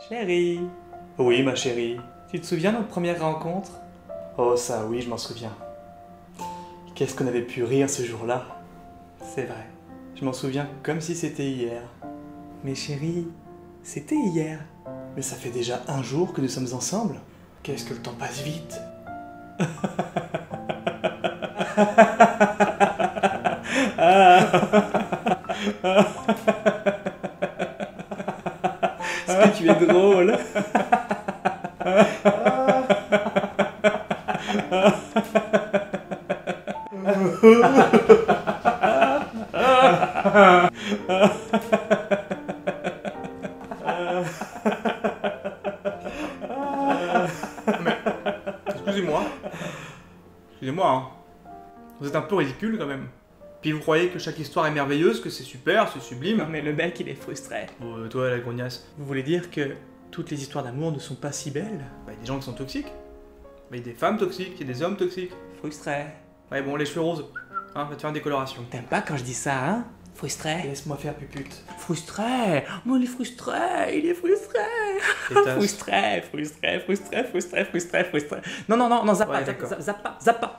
Chérie. Oui, ma chérie. Tu te souviens de notre première rencontre? Oh, ça, oui, je m'en souviens. Qu'est-ce qu'on avait pu rire ce jour-là? C'est vrai. Je m'en souviens comme si c'était hier. Mais chérie, c'était hier. Mais ça fait déjà un jour que nous sommes ensemble. Qu'est-ce que le temps passe vite. Est-ce que tu es drôle? Excusez-moi. Excusez-moi, hein. Vous êtes un peu ridicule quand même. Puis vous croyez que chaque histoire est merveilleuse, que c'est super, c'est sublime. Non mais le mec il est frustré. Oh, toi, la grognasse. Vous voulez dire que toutes les histoires d'amour ne sont pas si belles? Bah, il y a des gens qui sont toxiques. Bah, il y a des femmes toxiques, il y a des hommes toxiques. Frustré. Ouais, bon, les cheveux roses. Hein, va te faire une décoloration. T'aimes pas quand je dis ça, hein? Frustré. Laisse-moi faire, pupute. Frustré. Moi il est frustré, il est frustré. Frustré, frustré, frustré, frustré, frustré, frustré. Non, non, non, non, zappa, Ouais, d'accord. zappa, zappa.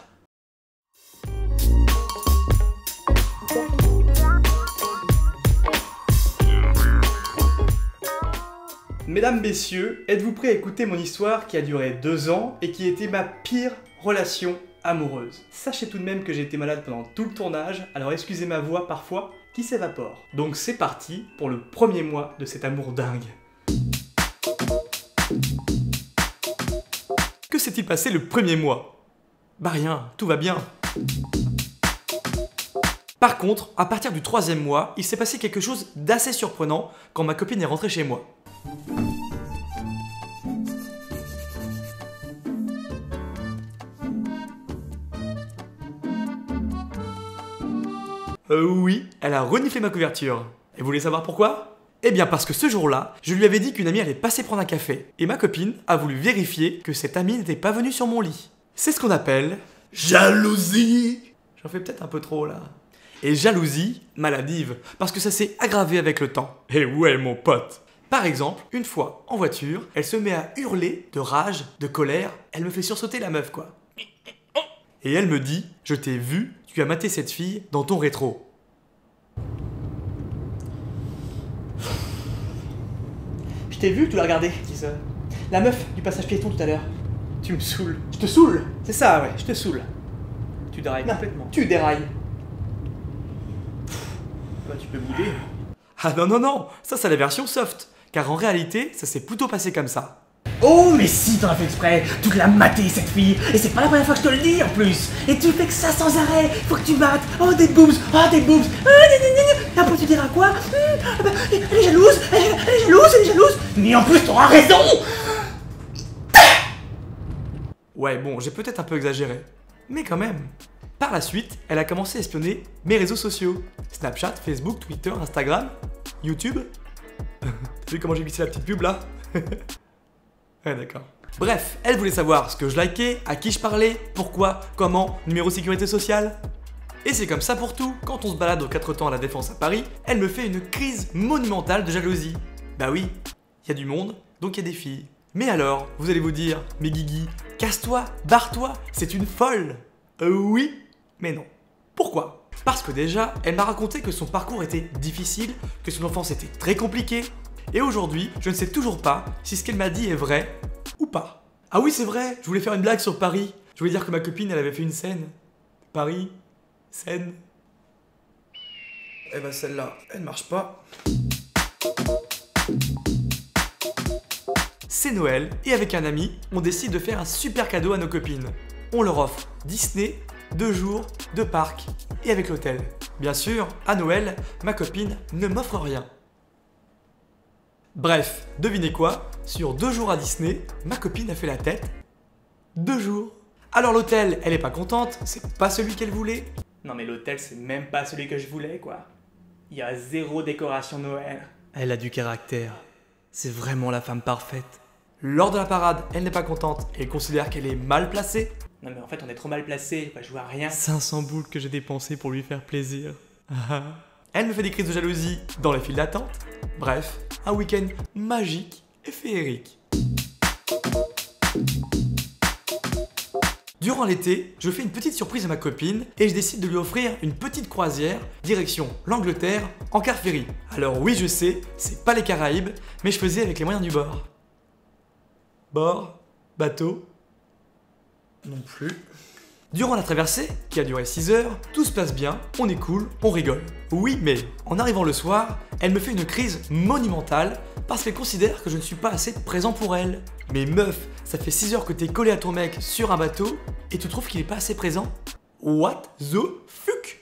Mesdames, messieurs, êtes-vous prêts à écouter mon histoire qui a duré 2 ans et qui était ma pire relation amoureuse? Sachez tout de même que j'ai été malade pendant tout le tournage, alors excusez ma voix parfois qui s'évapore. Donc c'est parti pour le premier mois de cet amour dingue. Que s'est-il passé le premier mois? Bah rien, tout va bien. Par contre, à partir du 3e mois, il s'est passé quelque chose d'assez surprenant quand ma copine est rentrée chez moi. Oui, elle a reniflé ma couverture. Et vous voulez savoir pourquoi? Eh bien parce que ce jour-là, je lui avais dit qu'une amie allait passer prendre un café. Et ma copine a voulu vérifier que cette amie n'était pas venue sur mon lit. C'est ce qu'on appelle jalousie. J'en fais peut-être un peu trop là. Et jalousie maladive, parce que ça s'est aggravé avec le temps. Et ouais mon pote. Par exemple, une fois, en voiture, elle se met à hurler de rage, de colère, elle me fait sursauter la meuf quoi. Et elle me dit, je t'ai vu, tu as maté cette fille dans ton rétro. Je t'ai vu, tu l'as regardé. Qui ça? La meuf du passage piéton tout à l'heure. Tu me saoules. Je te saoule. C'est ça ouais, je te saoule. Tu dérailles Non, complètement. tu dérailles. Bah, tu peux bouder. Ah non non non, ça c'est la version soft. Car en réalité, ça s'est plutôt passé comme ça. Oh mais si t'en as fait exprès, tu l'as maté cette fille, et c'est pas la première fois que je te le dis en plus. Et tu fais que ça sans arrêt, faut que tu battes. Oh des boobs, et après tu diras quoi? Elle est jalouse, elle est jalouse, elle est jalouse. Mais en plus t'auras raison. Ouais bon, j'ai peut-être un peu exagéré. Mais quand même. Par la suite, elle a commencé à espionner mes réseaux sociaux. Snapchat, Facebook, Twitter, Instagram, YouTube. T'as vu comment j'ai glissé la petite pub là? Ouais d'accord. Bref, elle voulait savoir ce que je likais, à qui je parlais, pourquoi, comment, numéro sécurité sociale. Et c'est comme ça pour tout, quand on se balade aux 4 temps à la Défense à Paris, elle me fait une crise monumentale de jalousie. Bah oui, il y a du monde, donc il y a des filles. Mais alors, vous allez vous dire, mais Guigui, casse-toi, barre-toi, c'est une folle. Oui, mais non. Pourquoi? Parce que déjà, elle m'a raconté que son parcours était difficile, que son enfance était très compliquée, et aujourd'hui, je ne sais toujours pas si ce qu'elle m'a dit est vrai ou pas. Ah oui, c'est vrai, je voulais faire une blague sur Paris. Je voulais dire que ma copine, elle avait fait une scène. Paris, scène. Eh ben celle-là, elle marche pas. C'est Noël, et avec un ami, on décide de faire un super cadeau à nos copines. On leur offre Disney, 2 jours, 2 parcs, et avec l'hôtel. Bien sûr, à Noël, ma copine ne m'offre rien. Bref, devinez quoi? Sur 2 jours à Disney, ma copine a fait la tête. 2 jours. Alors l'hôtel, elle est pas contente, c'est pas celui qu'elle voulait. Non mais l'hôtel c'est même pas celui que je voulais quoi. Il y a 0 décoration Noël. Elle a du caractère. C'est vraiment la femme parfaite. Lors de la parade, elle n'est pas contente et elle considère qu'elle est mal placée. Non mais en fait on est trop mal placé, je vois rien. 500 boules que j'ai dépensées pour lui faire plaisir. Elle me fait des crises de jalousie dans les files d'attente. Bref, un week-end magique et féerique. Durant l'été, je fais une petite surprise à ma copine et je décide de lui offrir une petite croisière direction l'Angleterre en car ferry. Alors oui, je sais, c'est pas les Caraïbes, mais je faisais avec les moyens du bord. Bord, bateau, non plus. Durant la traversée, qui a duré 6 heures, tout se passe bien, on est cool, on rigole. Oui, mais en arrivant le soir, elle me fait une crise monumentale parce qu'elle considère que je ne suis pas assez présent pour elle. Mais meuf, ça fait 6 heures que t'es collé à ton mec sur un bateau et tu trouves qu'il est pas assez présent? What the fuck?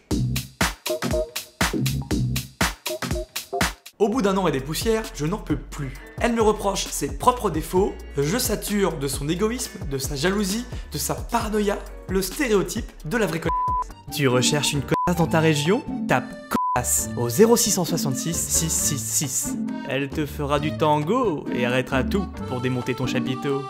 Au bout d'un an et des poussières, je n'en peux plus. Elle me reproche ses propres défauts, je sature de son égoïsme, de sa jalousie, de sa paranoïa, le stéréotype de la vraie connasse. Tu recherches une connasse dans ta région? Tape connasse au 0666 666. Elle te fera du tango et arrêtera tout pour démonter ton chapiteau.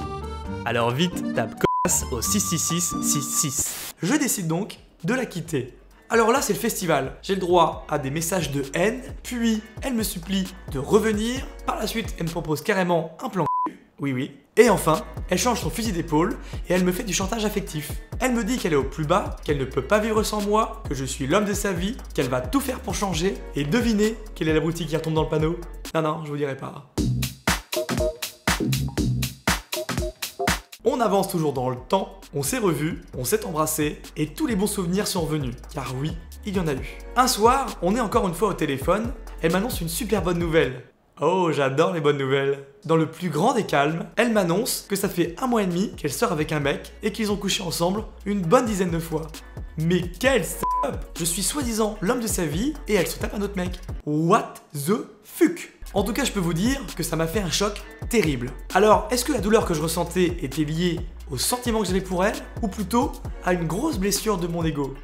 Alors vite, tape connasse au 666 666. Je décide donc de la quitter. Alors là, c'est le festival. J'ai le droit à des messages de haine, puis elle me supplie de revenir. Par la suite, elle me propose carrément un plan cul. Oui, oui. Et enfin, elle change son fusil d'épaule et elle me fait du chantage affectif. Elle me dit qu'elle est au plus bas, qu'elle ne peut pas vivre sans moi, que je suis l'homme de sa vie, qu'elle va tout faire pour changer. Et devinez quelle est la boutique qui retombe dans le panneau? Non, je vous dirai pas. On avance toujours dans le temps, on s'est revus, on s'est embrassés, et tous les bons souvenirs sont revenus. Car oui, il y en a eu. Un soir, on est encore une fois au téléphone, elle m'annonce une super bonne nouvelle. Oh, j'adore les bonnes nouvelles. Dans le plus grand des calmes, elle m'annonce que ça fait 1 mois et demi qu'elle sort avec un mec et qu'ils ont couché ensemble une bonne dizaine de fois. Mais quel salope! Je suis soi-disant l'homme de sa vie et elle se tape un autre mec. What the fuck? En tout cas, je peux vous dire que ça m'a fait un choc terrible. Alors, est-ce que la douleur que je ressentais était liée au sentiment que j'avais pour elle, ou plutôt à une grosse blessure de mon ego?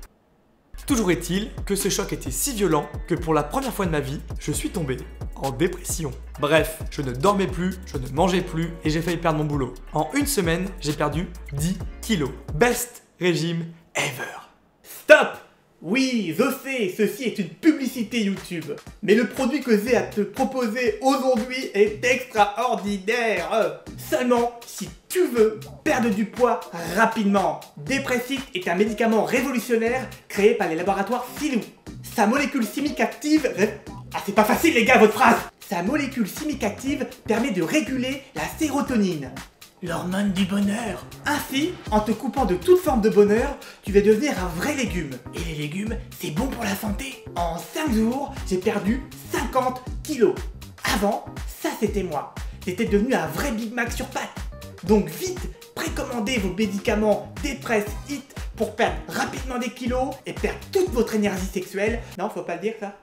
Toujours est-il que ce choc était si violent que pour la première fois de ma vie, je suis tombé en dépression. Bref, je ne dormais plus, je ne mangeais plus et j'ai failli perdre mon boulot. En 1 semaine, j'ai perdu 10 kilos. Best régime ever. Stop! Oui, je sais, ceci est une publicité YouTube. Mais le produit que j'ai à te proposer aujourd'hui est extraordinaire. Seulement, si tu veux perdre du poids rapidement. Dépressif est un médicament révolutionnaire créé par les laboratoires Filou. Sa molécule chimique active... Ah, c'est pas facile les gars, votre phrase! Sa molécule chimique active permet de réguler la sérotonine, l'hormone du bonheur. Ainsi, en te coupant de toute forme de bonheur, tu vas devenir un vrai légume. Et les légumes, c'est bon pour la santé. En 5 jours, j'ai perdu 50 kilos. Avant, ça c'était moi. J'étais devenu un vrai Big Mac sur pattes. Donc vite, précommandez vos médicaments Dépresse Hit pour perdre rapidement des kilos et perdre toute votre énergie sexuelle. Non, faut pas le dire ça.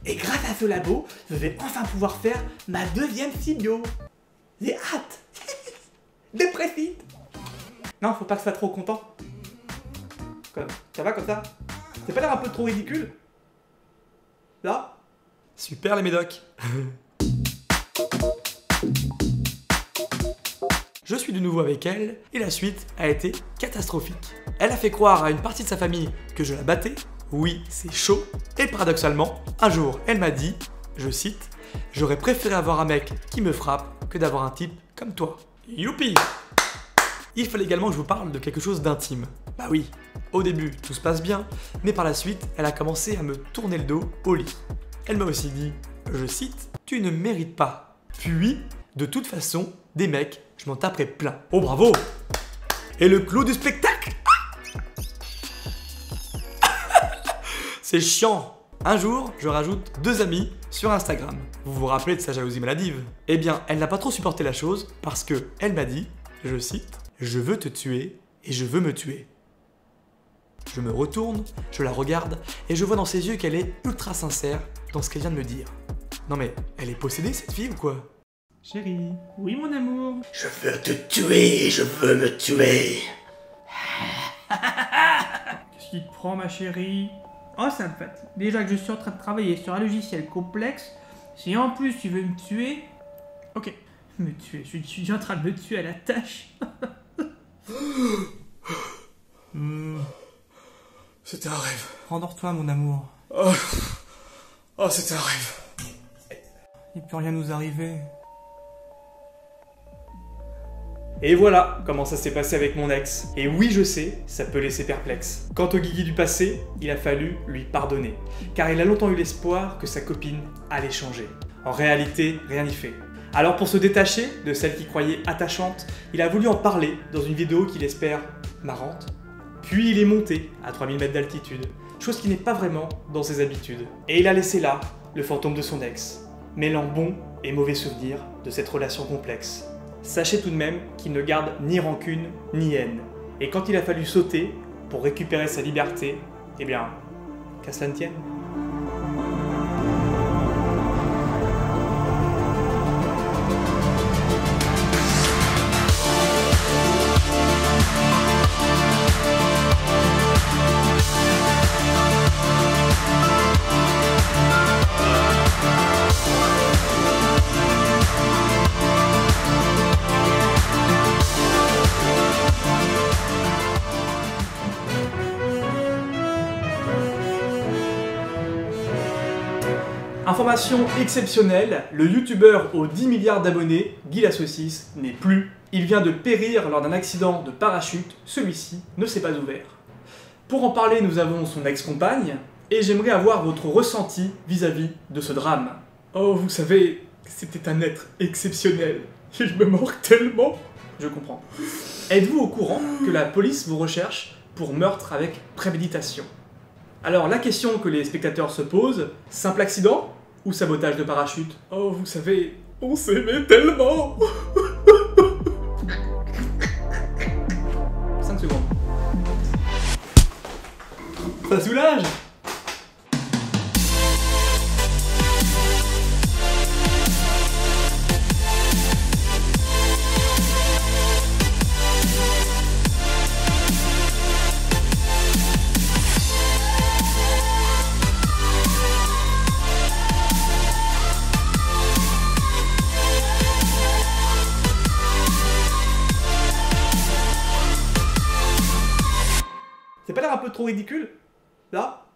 Et grâce à ce labo, je vais enfin pouvoir faire ma 2e sibio. J'ai hâte. Dépressif. Non, faut pas que je sois trop content. Ça va comme ça? C'est pas l'air un peu trop ridicule? Là? Super les médocs. Je suis de nouveau avec elle et la suite a été catastrophique. Elle a fait croire à une partie de sa famille que je la battais. Oui, c'est chaud. Et paradoxalement, un jour, elle m'a dit, je cite, « J'aurais préféré avoir un mec qui me frappe que d'avoir un type comme toi. » Youpi! Il fallait également que je vous parle de quelque chose d'intime. Bah oui, au début, tout se passe bien, mais par la suite, elle a commencé à me tourner le dos au lit. Elle m'a aussi dit, je cite, « Tu ne mérites pas. » Puis, de toute façon, des mecs, je m'en taperai plein. Oh bravo! Et le clou du spectacle? C'est chiant. Un jour, je rajoute 2 amis sur Instagram. Vous vous rappelez de sa jalousie maladive? Eh bien, elle n'a pas trop supporté la chose parce que elle m'a dit, je cite, « Je veux te tuer et je veux me tuer. » Je me retourne, je la regarde et je vois dans ses yeux qu'elle est ultra sincère dans ce qu'elle vient de me dire. Non mais, elle est possédée cette fille ou quoi? Chérie, oui mon amour. Je veux te tuer et je veux me tuer. Qu'est-ce qui te prend ma chérie? Oh ça me fatigue. Déjà que je suis en train de travailler sur un logiciel complexe, si en plus tu veux me tuer... Ok, me tuer, je suis en train de me tuer à la tâche. C'était un rêve. Rendors-toi mon amour. Oh, c'était un rêve. Il peut rien nous arriver. Et voilà comment ça s'est passé avec mon ex. Et oui, je sais, ça peut laisser perplexe. Quant au Guigui du passé, il a fallu lui pardonner, car il a longtemps eu l'espoir que sa copine allait changer. En réalité, rien n'y fait. Alors pour se détacher de celle qu'il croyait attachante, il a voulu en parler dans une vidéo qu'il espère marrante. Puis il est monté à 3000 mètres d'altitude, chose qui n'est pas vraiment dans ses habitudes. Et il a laissé là le fantôme de son ex, mêlant bons et mauvais souvenirs de cette relation complexe. Sachez tout de même qu'il ne garde ni rancune ni haine. Et quand il a fallu sauter pour récupérer sa liberté, eh bien, qu'à cela ne tienne. Information exceptionnelle, le youtubeur aux 10 milliards d'abonnés, Guy la Saucisse, n'est plus. Il vient de périr lors d'un accident de parachute, celui-ci ne s'est pas ouvert. Pour en parler, nous avons son ex-compagne, et j'aimerais avoir votre ressenti vis-à-vis de ce drame. Oh, vous savez, c'était un être exceptionnel. Il me manque tellement. Je comprends. Êtes-vous au courant que la police vous recherche pour meurtre avec préméditation? Alors la question que les spectateurs se posent, simple accident ou sabotage de parachute? Oh, vous savez, on s'aimait tellement. 5 secondes. Ça soulage? C'est pas l'air un peu trop ridicule, là?